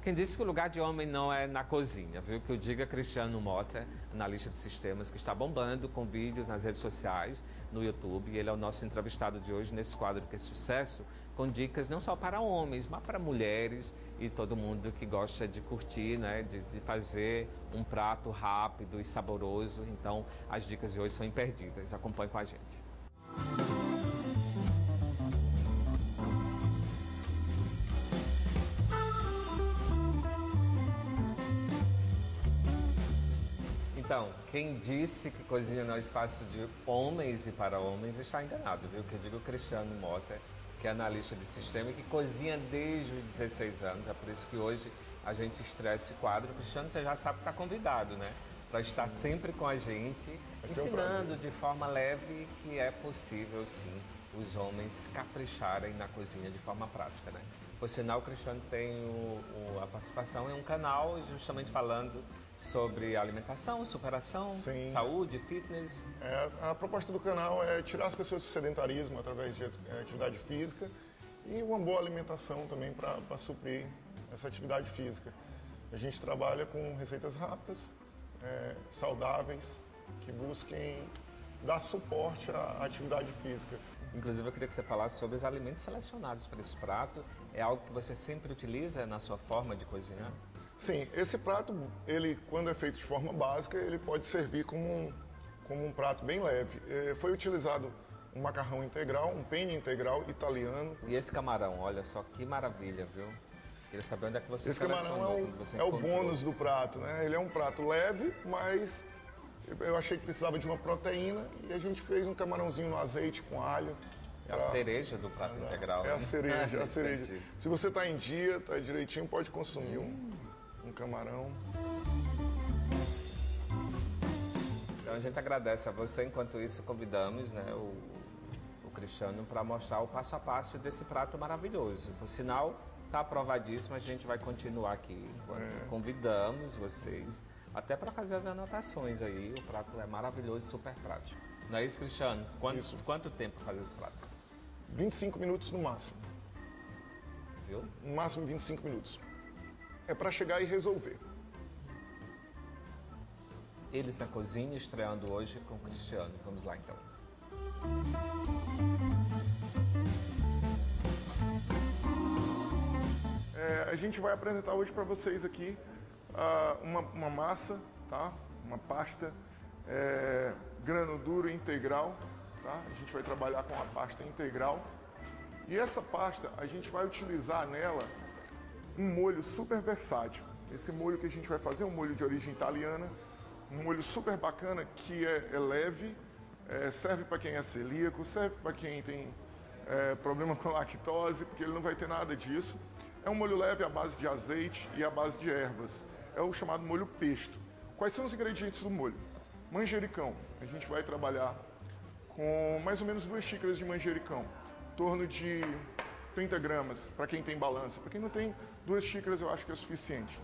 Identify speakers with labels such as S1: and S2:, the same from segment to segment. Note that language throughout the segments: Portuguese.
S1: Quem disse que o lugar de homem não é na cozinha, viu? Que eu diga Cristiano Mota, analista de sistemas, que está bombando com vídeos nas redes sociais, no YouTube. Ele é o nosso entrevistado de hoje nesse quadro que é sucesso, com dicas não só para homens, mas para mulheres e todo mundo que gosta de curtir, né? De fazer um prato rápido e saboroso. Então, as dicas de hoje são imperdíveis. Acompanhe com a gente. Então, quem disse que cozinha não é espaço de homens e para homens está enganado, viu? Que eu digo Cristiano Mota, que é analista de sistema e que cozinha desde os 16 anos. É por isso que hoje a gente estreia esse quadro. Cristiano, você já sabe que está convidado, né? Para estar sempre com a gente, ensinando de forma leve que é possível, sim, os homens capricharem na cozinha de forma prática, né? Por sinal, o Cristiano tem a participação em um canal justamente falando sobre alimentação, superação,
S2: Sim.
S1: saúde, fitness.
S2: A proposta do canal é tirar as pessoas do sedentarismo através de atividade física e uma boa alimentação também para suprir essa atividade física. A gente trabalha com receitas rápidas, saudáveis, que busquem dar suporte à atividade física.
S1: Inclusive, eu queria que você falasse sobre os alimentos selecionados para esse prato. É algo que você sempre utiliza na sua forma de cozinhar?
S2: Sim, esse prato, ele, quando é feito de forma básica, ele pode servir como um prato bem leve. Foi utilizado um macarrão integral, um penne integral italiano.
S1: E esse camarão, olha só que maravilha, viu? Queria saber onde é que você
S2: Esse camarão é o bônus do prato, né? Ele é um prato leve, mas eu achei que precisava de uma proteína e a gente fez um camarãozinho no azeite com alho.
S1: É a cereja do prato integral.
S2: É a cereja,
S1: né?
S2: a cereja. Se você está em dia, está direitinho, pode consumir um camarão.
S1: Então a gente agradece a você. Enquanto isso, convidamos, né, o Cristiano para mostrar o passo a passo desse prato maravilhoso. Por sinal, está aprovadíssimo. A gente vai continuar aqui. Convidamos vocês até para fazer as anotações aí. O prato é maravilhoso e super prático. Não é isso, Cristiano? Quanto tempo fazer esse prato?
S2: 25 minutos no máximo.
S1: Viu?
S2: No máximo 25 minutos. É para chegar e resolver.
S1: Eles na cozinha, estreando hoje com o Cristiano. Vamos lá, então.
S2: A gente vai apresentar hoje para vocês aqui uma massa, tá? Uma pasta grano duro integral. Tá? A gente vai trabalhar com a pasta integral. E essa pasta, a gente vai utilizar nela um molho super versátil. Esse molho que a gente vai fazer é um molho de origem italiana, um molho super bacana que é leve, serve para quem é celíaco, serve para quem tem problema com lactose, porque ele não vai ter nada disso. É um molho leve à base de azeite e à base de ervas. É o chamado molho pesto. Quais são os ingredientes do molho? Manjericão. A gente vai trabalhar com mais ou menos 2 xícaras de manjericão, em torno de 30 gramas, para quem tem balança. Para quem não tem, 2 xícaras eu acho que é suficiente.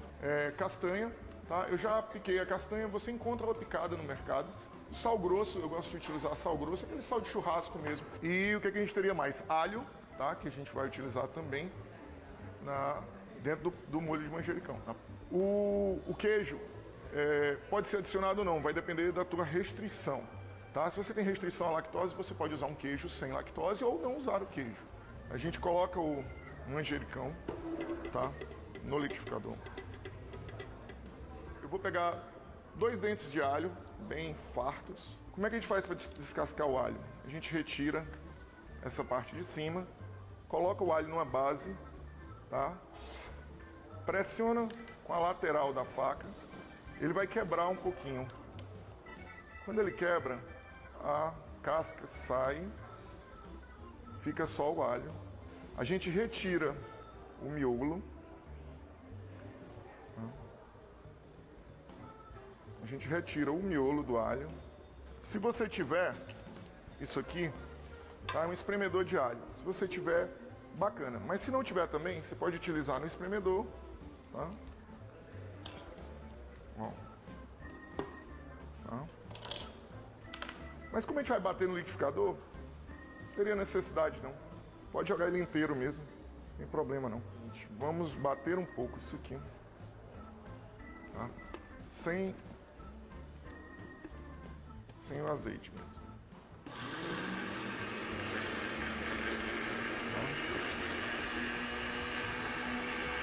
S2: Castanha, tá? Eu já piquei a castanha, você encontra ela picada no mercado. Sal grosso, eu gosto de utilizar sal grosso, aquele sal de churrasco mesmo. E o que a gente teria mais? Alho, tá? Que a gente vai utilizar também dentro do molho de manjericão. Tá? O queijo pode ser adicionado ou não, vai depender da tua restrição. Tá? Se você tem restrição à lactose, você pode usar um queijo sem lactose ou não usar o queijo. A gente coloca o manjericão, tá? No liquidificador. Eu vou pegar 2 dentes de alho, bem fartos. Como é que a gente faz para descascar o alho? A gente retira essa parte de cima, coloca o alho numa base, tá? Pressiona com a lateral da faca, ele vai quebrar um pouquinho. Quando ele quebra, a casca sai, fica só o alho. A gente retira o miolo. A gente retira o miolo do alho. Se você tiver isso aqui, tá? É um espremedor de alho. Se você tiver, bacana. Mas se não tiver também, você pode utilizar no espremedor, tá? Ó. Tá? Mas como a gente vai bater no liquidificador, não teria necessidade não. Pode jogar ele inteiro mesmo, não tem problema não. seguinte, vamos bater um pouco isso aqui, tá? Sem o azeite mesmo. Tá?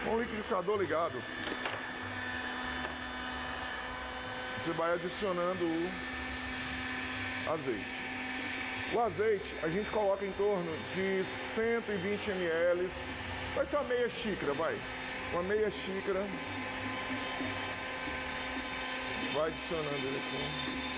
S2: Com o liquidificador ligado, você vai adicionando o azeite. O azeite a gente coloca em torno de 120 ml, vai ser uma meia xícara, vai. Uma meia xícara. Vai adicionando ele aqui.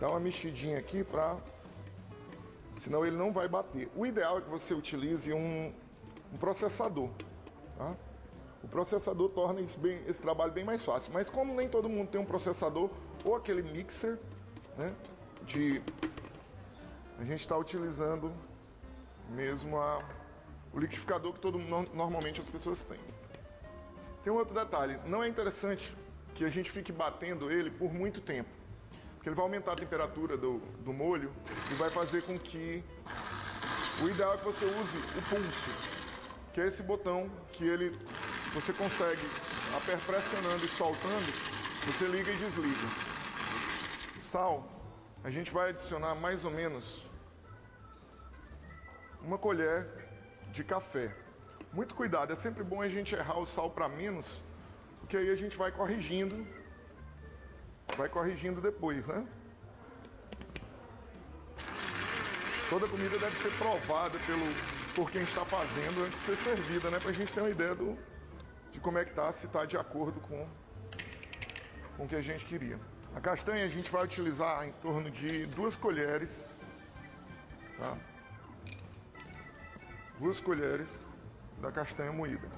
S2: Dá uma mexidinha aqui senão ele não vai bater. O ideal é que você utilize um processador, tá? O processador torna esse trabalho bem mais fácil. Mas como nem todo mundo tem um processador ou aquele mixer, né? A gente está utilizando mesmo o liquidificador que normalmente as pessoas têm. Tem um outro detalhe, não é interessante que a gente fique batendo ele por muito tempo, porque ele vai aumentar a temperatura do molho e vai fazer com que o ideal é que você use o pulso, que é esse botão que você consegue, pressionando e soltando, você liga e desliga. Sal, a gente vai adicionar mais ou menos uma colher de café. Muito cuidado, é sempre bom a gente errar o sal para menos, porque aí a gente vai corrigindo depois, né? Toda comida deve ser provada por quem está fazendo antes de ser servida, né? Pra gente ter uma ideia de como é que tá, se está de acordo com o que a gente queria. A castanha a gente vai utilizar em torno de 2 colheres, tá? 2 colheres da castanha moída.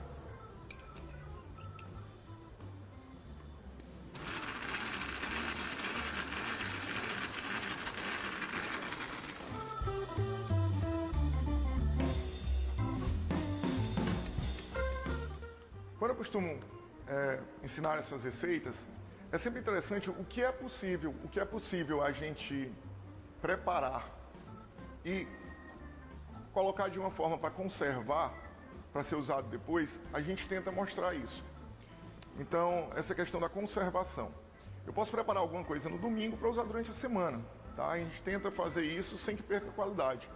S2: Quando eu costumo ensinar essas receitas, é sempre interessante o que é possível a gente preparar e colocar de uma forma para conservar, para ser usado depois, a gente tenta mostrar isso. Então, essa questão da conservação. Eu posso preparar alguma coisa no domingo para usar durante a semana, tá? A gente tenta fazer isso sem que perca a qualidade.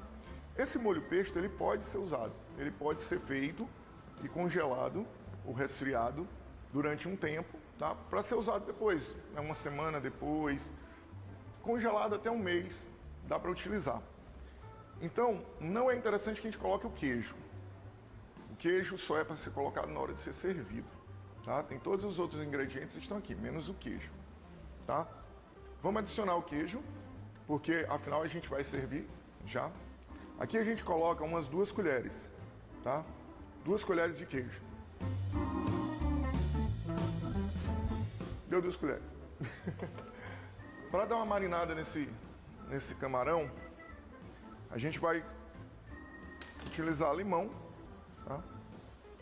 S2: Esse molho pesto, ele pode ser usado, ele pode ser feito e congelado ou resfriado durante um tempo, tá? Para ser usado depois, né? Uma semana depois, congelado até um mês, dá para utilizar. Então, não é interessante que a gente coloque o queijo. O queijo só é para ser colocado na hora de ser servido, tá? Tem todos os outros ingredientes que estão aqui, menos o queijo, tá? Vamos adicionar o queijo, porque afinal a gente vai servir já. Aqui a gente coloca umas 2 colheres, tá? 2 colheres de queijo. Deu 2 colheres. Para dar uma marinada nesse camarão, a gente vai utilizar limão, tá?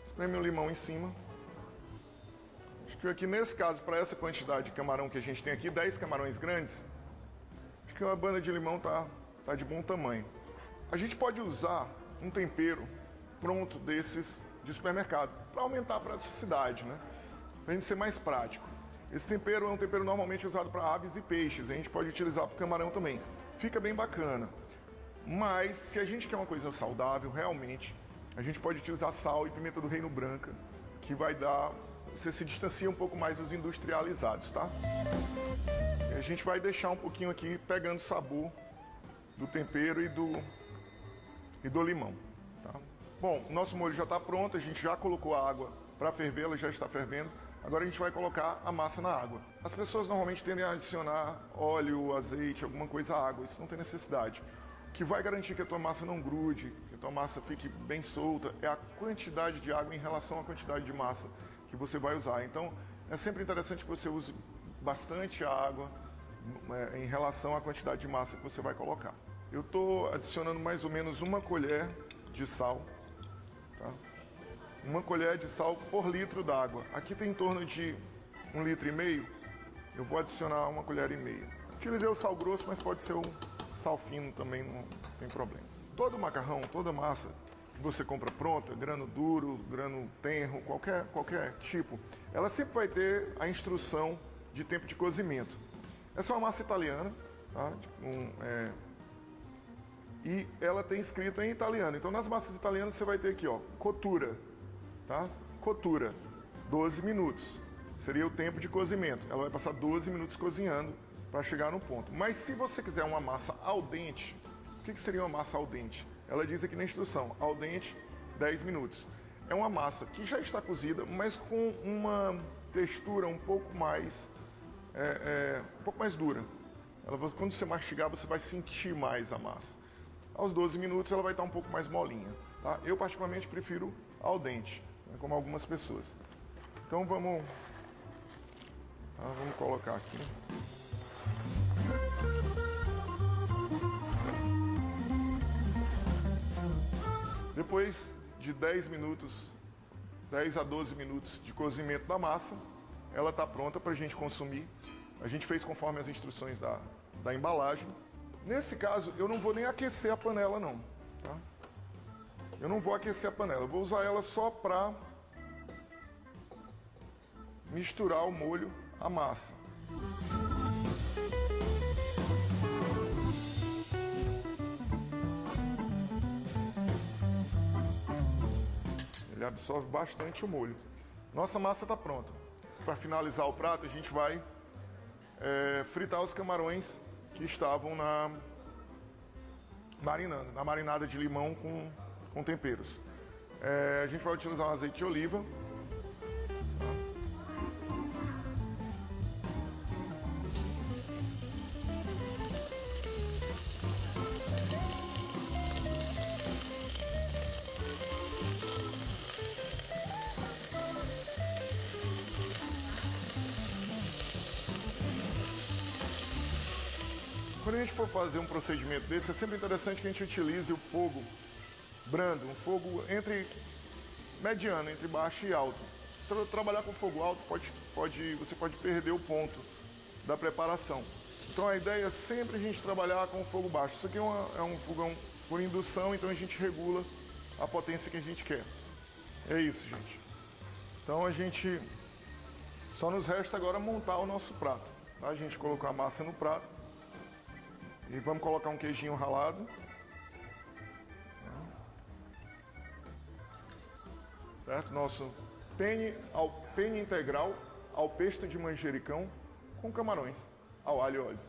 S2: Espreme o limão em cima. Acho que aqui nesse caso, para essa quantidade de camarão que a gente tem aqui, 10 camarões grandes, acho que uma banda de limão tá de bom tamanho. A gente pode usar um tempero pronto desses de supermercado, para aumentar a praticidade, né? Para a gente ser mais prático. Esse tempero é um tempero normalmente usado para aves e peixes, a gente pode utilizar para o camarão também. Fica bem bacana. Mas, se a gente quer uma coisa saudável, realmente, a gente pode utilizar sal e pimenta do reino branca, que vai dar... Você se distancia um pouco mais dos industrializados, tá? E a gente vai deixar um pouquinho aqui, pegando o sabor do tempero e do limão, tá? Bom, nosso molho já está pronto, a gente já colocou a água para ferver, ela já está fervendo. Agora a gente vai colocar a massa na água. As pessoas normalmente tendem a adicionar óleo, azeite, alguma coisa à água, isso não tem necessidade. O que vai garantir que a tua massa não grude, que a tua massa fique bem solta, é a quantidade de água em relação à quantidade de massa que você vai usar. Então, é sempre interessante que você use bastante água em relação à quantidade de massa que você vai colocar. Eu estou adicionando mais ou menos 1 colher de sal, Tá? 1 colher de sal por litro d'água. Aqui tem em torno de 1,5 litro. Eu vou adicionar 1,5 colher. Utilizei o sal grosso, mas pode ser o sal fino também, não tem problema. Todo macarrão, toda massa que você compra pronta, grano duro, grano tenro, qualquer tipo, ela sempre vai ter a instrução de tempo de cozimento. Essa é uma massa italiana, tá? E ela tem escrito em italiano. Então, nas massas italianas, você vai ter aqui, ó, cottura, tá? Cottura, 12 minutos. Seria o tempo de cozimento. Ela vai passar 12 minutos cozinhando para chegar no ponto. Mas se você quiser uma massa al dente, o que seria uma massa al dente? Ela diz aqui na instrução, al dente, 10 minutos. É uma massa que já está cozida, mas com uma textura um pouco mais dura. Quando você mastigar, você vai sentir mais a massa. Aos 12 minutos ela vai estar um pouco mais molinha. Tá? Eu particularmente prefiro al dente, né, como algumas pessoas. Então vamos colocar aqui. Depois de 10 a 12 minutos de cozimento da massa, ela está pronta para a gente consumir. A gente fez conforme as instruções da embalagem. Nesse caso, eu não vou nem aquecer a panela, não. Tá? Eu não vou aquecer a panela, eu vou usar ela só para misturar o molho à massa. Ele absorve bastante o molho. Nossa massa está pronta. Para finalizar o prato, a gente vai fritar os camarões que estavam marinando, na marinada de limão com temperos. A gente vai utilizar um azeite de oliva. Quando a gente for fazer um procedimento desse, é sempre interessante que a gente utilize o fogo brando, um fogo mediano, entre baixo e alto. Trabalhar com fogo alto você pode perder o ponto da preparação. Então a ideia é sempre a gente trabalhar com fogo baixo. Isso aqui é um fogão por indução, então a gente regula a potência que a gente quer. É isso, gente. Então só nos resta agora montar o nosso prato. Tá? A gente colocou a massa no prato. E vamos colocar um queijinho ralado. Certo? Nosso penne integral ao pesto de manjericão com camarões, ao alho e óleo.